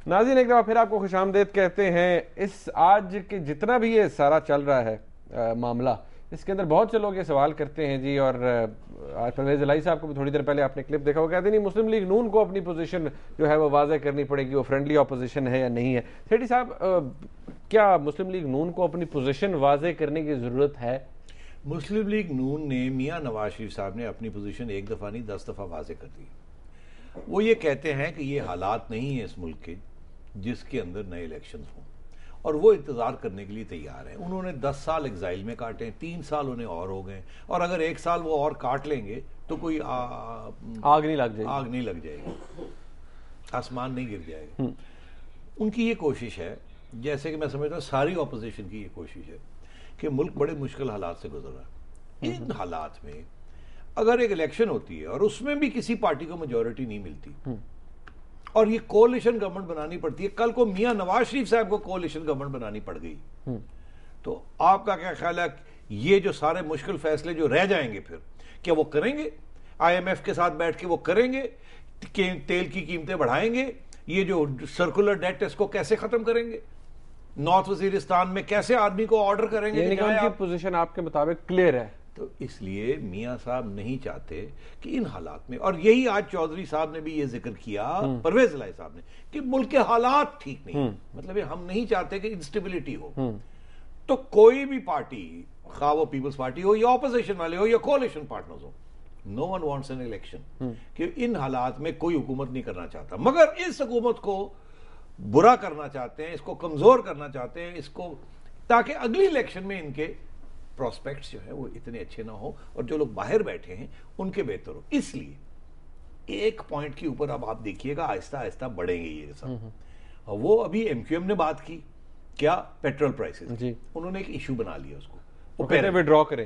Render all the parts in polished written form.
ناظرین ایک دفعہ پھر آپ کو خوش آمدید کہتے ہیں. اس آج کے جتنا بھی یہ سارا چل رہا ہے معاملہ, اس کے اندر بہت سے لوگ یہ سوال کرتے ہیں جی, اور پرویز الہی صاحب کو بھی تھوڑی دیر پہلے آپ نے کلپ دیکھا, وہ کہتے ہیں نہیں مسلم لیگ نون کو اپنی پوزیشن جو ہے وہ واضح کرنی پڑے گی, وہ فرینڈلی اپوزیشن ہے یا نہیں ہے. سیٹھی صاحب, کیا مسلم لیگ نون کو اپنی پوزیشن واضح کرنے کی ضرورت ہے؟ مسلم لیگ نون نے, میاں نواز شریف صاحب نے اپنی پوزیشن ایک دفعہ نہیں 10 دفعہ واضح کر دی. وہ یہ کہتے ہیں کہ یہ حالات نہیں ہیں اس ملک کے جس کے اندر نئے الیکشنز ہوں, اور وہ انتظار کرنے کے لیے تیار ہیں. انہوں نے 10 سال ایگزائل میں کاٹے, 3 سال انہیں اور ہو گئے, اور اگر 1 سال وہ اور کاٹ لیں گے تو کوئی آگ نہیں لگ جائے گی, آسمان نہیں گر جائے گا. ان کی یہ کوشش ہے, جیسے کہ میں سمجھتا ہوں ساری اپوزیشن کی یہ کوشش ہے کہ ملک بڑے مشکل حالات سے گزر رہا ہے. ان حالات میں اگر ایک الیکشن ہوتی ہے اور اس میں بھی کسی پارٹی کو میجورٹی نہیں ملتی اور یہ کولیشن گورنمنٹ بنانی پڑتی ہے, کل کو میاں نواز شریف صاحب کو کولیشن گورنمنٹ بنانی پڑ گئی, تو آپ کا کیا خیال ہے یہ جو سارے مشکل فیصلے جو رہ جائیں گے پھر کیا وہ کریں گے؟ IMF کے ساتھ بیٹھ کے وہ کریں گے؟ تیل کی قیمتیں بڑھائیں گے؟ یہ جو سرکولر ڈیٹ ہے اس کو کیسے ختم کریں گے؟ نارتھ وزیرستان میں کیسے آدمی کو آرڈر کریں گے؟ یعنی کہ ان کی پوزیشن آپ کے مطابق کلیئر ہے. تو اس لیے میاں صاحب نہیں چاہتے کہ ان حالات میں, اور یہی آج چودھری صاحب نے بھی یہ ذکر کیا, پرویز الہی صاحب نے, کہ ملک کے حالات ٹھیک نہیں, مطلب ہم نہیں چاہتے کہ انسٹیبلٹی ہو. تو کوئی بھی پارٹی, خواہ وہ پیپلز پارٹی ہو یا اپوزیشن والے ہو یا coalition partners who, no one wants an election, کہ ان حالات میں کوئی حکومت نہیں کرنا چاہتا, مگر اس حکومت کو برا کرنا چاہتے ہیں, اس کو کمزور کرنا چاہتے ہیں, اس کو, تاکہ اگلی الیکشن میں ان کے پراسپیکٹس جو ہے وہ اتنے اچھے نہ ہو اور جو لوگ باہر بیٹھے ہیں ان کے بہتر ہو. اس لیے ایک پوائنٹ کے اوپر اب آپ دیکھیے گا آہستہ آہستہ بڑھیں گے یہ سب. اور وہ ابھی MQM نے بات کی, کیا پیٹرول پرائسز, انہوں نے ایک ایشو بنا لیا اس کو, وہ کہتے ہیں وڈرا کریں.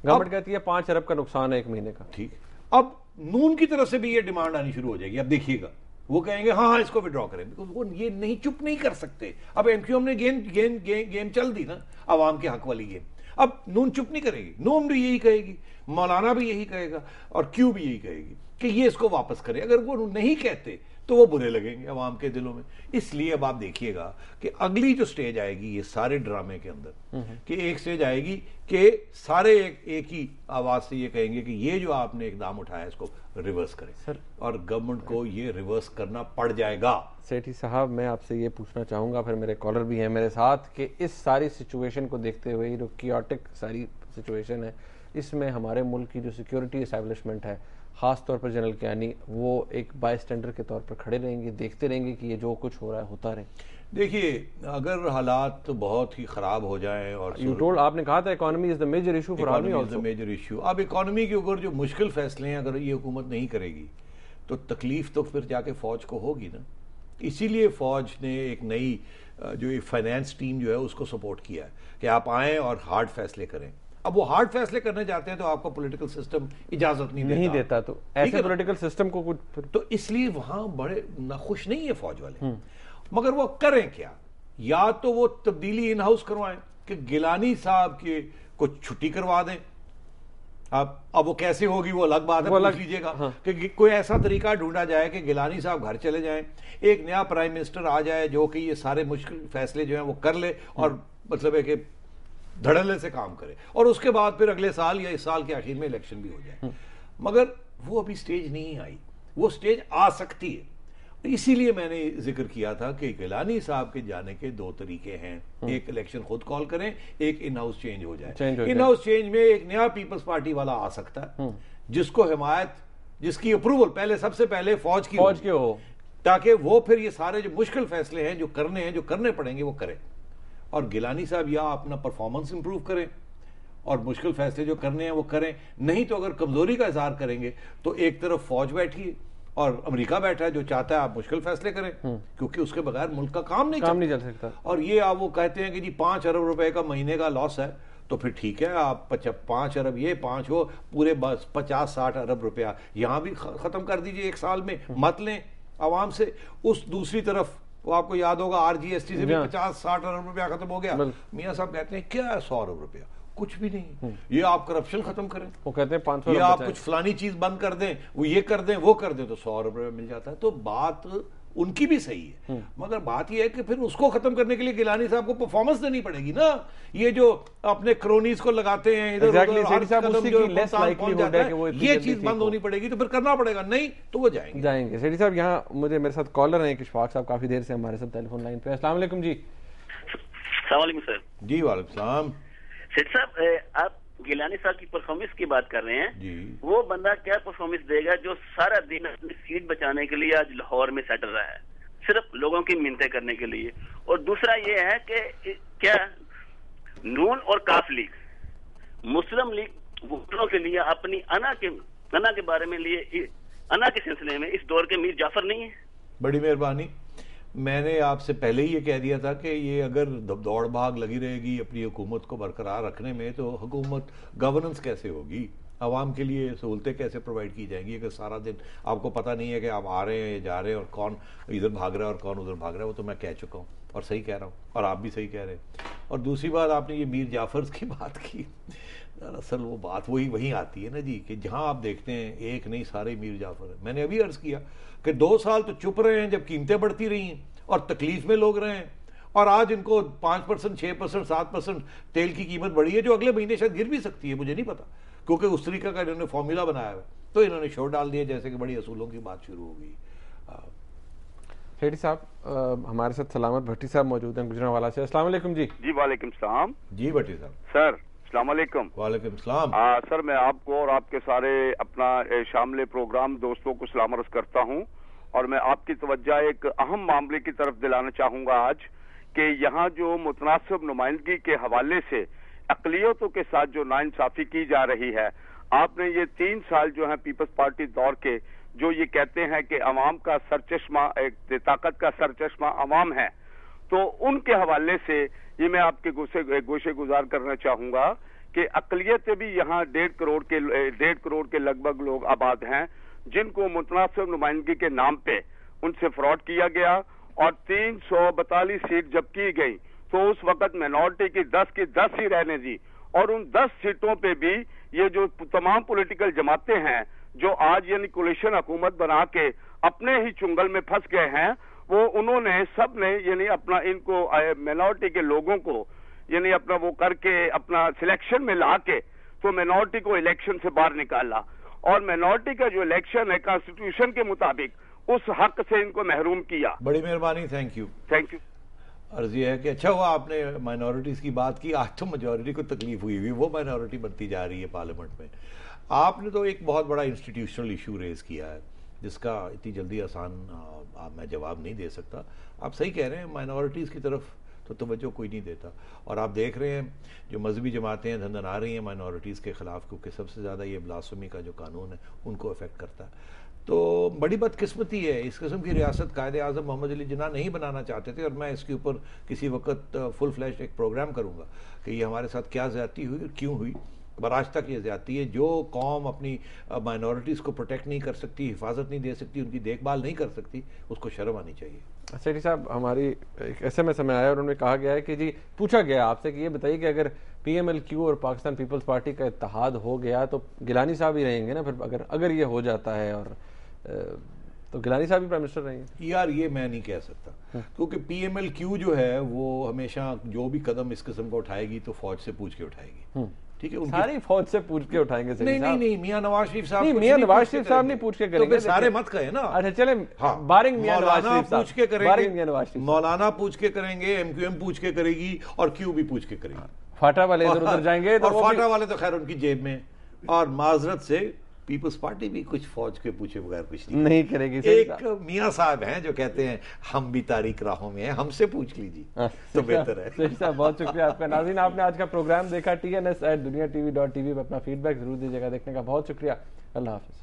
گورنمنٹ کہتی ہے 5 ارب کا نقصان ہے 1 مہینے کا. ٹھیک, اب نون کی طرف سے بھی یہ ڈیمانڈ آنی شروع ہو جائے گی. اب دیکھیے گا وہ کہیں گے ہاں اس کو وڈرا کریں, وہ یہ نہیں, چپ نہیں کر سکتے. اب MQM نے گیم چل دی نا, عوام کے حق والی گیم. اب نون چپ نہیں کرے گی, نون بھی یہی کہے گی, مولانا بھی یہی کہے گا, اور کیو بھی یہی کہے گی کہ یہ اس کو واپس کرے. اگر وہ نہیں کہتے تو وہ برے لگیں گے عوام کے دلوں میں. اس لیے اب آپ دیکھیے گا کہ اگلی جو سٹیج آئے گی یہ سارے ڈرامے کے اندر, کہ ایک سٹیج آئے گی کہ سارے ایک ہی آواز سے یہ کہیں گے کہ یہ جو آپ نے اقدام اٹھایا اس کو ریورس کریں, اور گورنمنٹ کو یہ ریورس کرنا پڑ جائے گا. سیٹھی صاحب, میں آپ سے یہ پوچھنا چاہوں گا, پھر میرے کالر بھی ہیں میرے ساتھ, کہ اس ساری سچویشن کو دیکھتے ہوئے, جو کیوٹک ساری سچویشن ہے, اس میں ہمارے ملک کی جو سیکیورٹی اسٹیبلشمنٹ ہے, خاص طور پر جنرل کیانی, وہ ایک بائی اسٹینڈر کے طور پر کھڑے رہیں گے, دیکھتے رہیں گے کہ یہ جو کچھ ہو رہا ہے ہوتا رہے؟ دیکھیے, اگر حالات بہت ہی خراب ہو جائیں, اور آپ نے کہا تھا economy is the major issue for army also. Major issue. اب اکانومی کے اوپر جو مشکل فیصلے ہیں اگر یہ حکومت نہیں کرے گی تو تکلیف تو پھر جا کے فوج کو ہوگی نا. اسی لیے فوج نے ایک نئی جو فائنانس ٹیم جو ہے اس کو سپورٹ کیا ہے کہ آپ آئیں اور ہارڈ فیصلے کریں. اب وہ ہارڈ فیصلے کرنے جاتے ہیں تو آپ کو پولیٹیکل سسٹم اجازت نہیں دیتا, تو ایسے پولیٹیکل سسٹم کو کچھ, تو اس لیے وہاں بڑے ناخوش نہیں ہے فوج والے. مگر وہ کریں کیا, یا تو وہ تبدیلی ان ہاؤس کروائیں کہ گیلانی صاحب کی کو چھٹی کروا دیں. اب وہ کیسے ہوگی وہ الگ بات ہے, پوچھ لیجئے گا, کہ کوئی ایسا طریقہ ڈھونڈا جائے کہ گیلانی صاحب گھر چلے جائیں, ایک نیا پرائم منسٹر آ جائے جو کہ یہ سارے مشکل فیصلے جو ہیں وہ کر لے, اور مطلب ہے کہ دھڑلے سے کام کرے, اور اس کے بعد پھر اگلے سال یا اس سال کے آخر میں الیکشن بھی ہو جائے. مگر وہ ابھی سٹیج نہیں آئی, وہ سٹیج آ سکتی ہے. اسی لیے میں نے ذکر کیا تھا کہ گیلانی صاحب کے جانے کے 2 طریقے ہیں, ایک الیکشن خود کال کریں, ایک ان ہاؤس چینج ہو جائے. ان ہاؤس چینج میں ایک نیا پیپلز پارٹی والا آ سکتا ہے جس کو حمایت, جس کی اپروول پہلے سب سے پہلے فوج کی ہو, تاکہ وہ پھر یہ سارے جو مشکل فیصلے ہیں جو کرنے پڑیں گے وہ کریں, اور گیلانی صاحب یا اپنا پرفارمنس امپروو کریں اور مشکل فیصلے جو کرنے ہیں وہ کریں. نہیں تو اگر کمزوری کا اظہار کریں گے تو ایک طرف فوج بیٹھی ہے اور امریکہ بیٹھا ہے جو چاہتا ہے آپ مشکل فیصلے کریں, کیونکہ اس کے بغیر ملک کا کام نہیں چل سکتا. اور یہ آپ وہ کہتے ہیں کہ جی 5 ارب روپے کا مہینے کا لاس ہے, تو پھر ٹھیک ہے, آپ 5 ارب یہ 5 ہو, پورے 50-60 ارب روپیہ یہاں بھی ختم کر دیجئے ایک سال میں, مت لیں عوام سے. اس دوسری طرف وہ آپ کو یاد ہوگا RGST سے بھی 50-60 ارب روپیہ ختم ہو گیا. میاں صاحب کہتے ہیں کیا ہے 100 ارب روپیہ, کچھ بھی نہیں. یہ آپ کرپشن ختم کریں, وہ کہتے ہیں 500, یہ آپ کچھ فلانی چیز بند کر دیں, وہ یہ کر دیں وہ کر دیں, تو 100 ارب روپے مل جاتا ہے. تو بات ان کی بھی صحیح ہے، مگر بات یہ ہے کہ پھر اس کو ختم کرنے کے لیے گیلانی صاحب کو پرفارمنس دینی پڑے گی نا. یہ جو اپنے کرونیز کو لگاتے ہیں ادھر ادھر، یہ چیز بند ہونی پڑے گی، تو پھر کرنا پڑے گا، نہیں تو وہ جائیں گے. سیٹھی صاحب یہاں میرے ساتھ کالر ہیں اشفاق صاحب، کافی دیر سے ہمارے ساتھ ٹیلی فون لائن پہ. السلام علیکم جی. السلام علیکم سر. جی وعلیکم السلام. سیٹھی صاحب آپ گیلانی صاحب کی پرفارمنس کی بات کر رہے ہیں جی. وہ بندہ کیا پرفارمنس دے گا جو سارا دن اپنی سیٹ بچانے کے لیے آج لاہور میں سیٹل رہا ہے صرف لوگوں کی منتیں کرنے کے لیے. اور دوسرا یہ ہے کہ کیا نون اور کاف لیگ مسلم لیگ ووٹروں کے لیے اپنی انا کے بارے میں لیے انا کے سلسلے میں اس دور کے میر جعفر نہیں ہے؟ بڑی مہربانی. میں نے آپ سے پہلے ہی یہ کہہ دیا تھا کہ یہ اگر دوڑ بھاگ لگی رہے گی اپنی حکومت کو برقرار رکھنے میں تو حکومت گورننس کیسے ہوگی، عوام کے لیے سہولتیں کیسے پرووائڈ کی جائیں گی اگر سارا دن آپ کو پتہ نہیں ہے کہ آپ آ رہے ہیں یا جا رہے ہیں اور کون ادھر بھاگ رہا ہے اور کون ادھر بھاگ رہا ہے. وہ تو میں کہہ چکا ہوں اور صحیح کہہ رہا ہوں اور آپ بھی صحیح کہہ رہے ہیں. اور دوسری بات آپ نے یہ میر جعفر کی بات کی، دراصل وہ بات وہیں آتی ہے نا جی کہ جہاں آپ دیکھتے ہیں ایک نہیں سارے میر جعفر ہیں. میں نے ابھی عرض کیا کہ 2 سال تو چپ رہے ہیں جب قیمتیں بڑھتی رہی ہیں اور تکلیف میں لوگ رہے ہیں، اور آج ان کو 5%، 6%، 7% تیل کی قیمت بڑھی ہے جو اگلے مہینے شاید گر بھی سکتی ہے، مجھے نہیں پتا، کیونکہ اس طریقہ کا انہوں نے فارمولا بنایا ہے تو انہوں نے شور ڈال دیا جیسے کہ بڑی اصولوں کی بات شروع ہو گئی. سیٹھی صاحب ہمارے ساتھ سلامت بھٹی صاحب موجود ہیں گجرانوالہ سے. السلام علیکم جی. جی وعلیکم السلام. جی بھٹی صاحب. سر السلام علیکم. وعلیکم السلام. سر میں آپ کو اور آپ کے سارے اپنا شامل پروگرام دوستوں کو سلام عرض کرتا ہوں، اور میں آپ کی توجہ ایک اہم معاملے کی طرف دلانا چاہوں گا آج کہ یہاں جو متناسب نمائندگی کے حوالے سے اقلیتوں کے ساتھ جو ناانصافی کی جا رہی ہے. آپ نے یہ 3 سال جو ہیں پیپلز پارٹی دور کے جو یہ کہتے ہیں کہ عوام کا سرچشمہ، ایک طاقت کا سرچشمہ عوام ہے، تو ان کے حوالے سے یہ میں آپ کے گوشے گزار کرنا چاہوں گا کہ اقلیتیں بھی یہاں 1.5 کروڑ کے لگ بھگ لوگ آباد ہیں جن کو متناسب نمائندگی کے نام پہ ان سے فراڈ کیا گیا، اور 342 سیٹ جب کی گئی تو اس وقت مائنورٹی کی 10 ہی رہنے دی، اور ان 10 سیٹوں پہ بھی یہ جو تمام پولیٹیکل جماعتیں ہیں جو آج یعنی کولیشن حکومت بنا کے اپنے ہی چنگل میں پھنس گئے ہیں، وہ انہوں نے سب نے یعنی اپنا ان کو مائنورٹی کے لوگوں کو یعنی اپنا وہ کر کے اپنا سلیکشن میں لا کے تو مائنورٹی کو الیکشن سے باہر نکالا، اور مائنورٹی کا جو الیکشن ہے کانسٹیٹیوشن کے مطابق اس حق سے ان کو محروم کیا. بڑی مہربانی. Thank you. عرض یہ ہے کہ اچھا ہوا آپ نے مائنورٹیز کی بات کی. آج تو میجورٹی کو تکلیف ہوئی وہ مائنورٹی بنتی جا رہی ہے پارلیمنٹ میں. آپ نے تو ایک بہت بڑا انسٹیٹیوشنل ایشو ریز کیا ہے جس کا اتنی جلدی آسان میں جواب نہیں دے سکتا. آپ صحیح کہہ رہے ہیں، مائنورٹیز کی طرف تو توجہ کوئی نہیں دیتا، اور آپ دیکھ رہے ہیں جو مذہبی جماعتیں دھندن آ رہی ہیں مائنورٹیز کے خلاف، کیونکہ سب سے زیادہ یہ بلاسفمی کا جو قانون ہے ان کو افیکٹ کرتا ہے. تو بڑی بدقسمتی ہے. اس قسم کی ریاست قائد اعظم محمد علی جناح نہیں بنانا چاہتے تھے، اور میں اس کے اوپر کسی وقت فل فلیش ایک پروگرام کروں گا کہ یہ ہمارے ساتھ کیا زیادتی ہوئی اور کیوں ہوئی. پر آج تک یہ زیادتی ہے. جو قوم اپنی مائنورٹیز کو پروٹیکٹ نہیں کر سکتی، حفاظت نہیں دے سکتی، ان کی دیکھ بھال نہیں کر سکتی، اس کو شرم آنی چاہیے. سیٹھی صاحب ہماری ایک ایس ایم ایس میں آیا اور انہوں نے کہا گیا ہے کہ جی پوچھا گیا آپ سے کہ یہ بتائیے کہ اگر پی ایم ایل کیو اور پاکستان پیپلز پارٹی کا اتحاد ہو گیا تو گیلانی صاحب ہی رہیں گے نا پھر اگر یہ ہو جاتا ہے، اور تو گیلانی صاحب ہی پرائم منسٹر رہیں گے؟ یار یہ میں نہیں کہہ سکتا، کیونکہ پی ایم ایل کیو جو ہے وہ ہمیشہ جو بھی قدم اس قسم کا اٹھائے گی تو فوج سے پوچھ کے اٹھائے گی. ٹھیک ہے، ساری فوج سے پوچھ کے اٹھائیں گے. نہیں میاں نواز شریف صاحب نہیں پوچھ کے کریں گے. سارے مت کہے نا. اچھا چلیں، بارنگ میاں نواز شریف پوچھ کے کریں گے، مولانا پوچھ کے کریں گے، ایم کیو ایم پوچھ کے کرے گی، اور کیو بھی پوچھ کے کرے گی. فاٹا والے ادھر ادھر جائیں گے، اور فاٹا والے تو خیر ان کی جیب میں. اور معذرت سے پیپلز پارٹی بھی کچھ فوج کے پوچھے بغیر کچھ نہیں کرے گی. ایک میاں صاحب ہیں جو کہتے ہیں ہم بھی تاریک راہوں میں ہیں، ہم سے پوچھ لیجیے تو بہتر ہے. صاحب بہت شکریہ آپ کا. ناظرین آپ نے آج کا پروگرام دیکھا. TNS@duniatv.tv پہ اپنا فیڈ بیک ضرور دیجیے گا. دیکھنے کا بہت شکریہ. اللہ حافظ.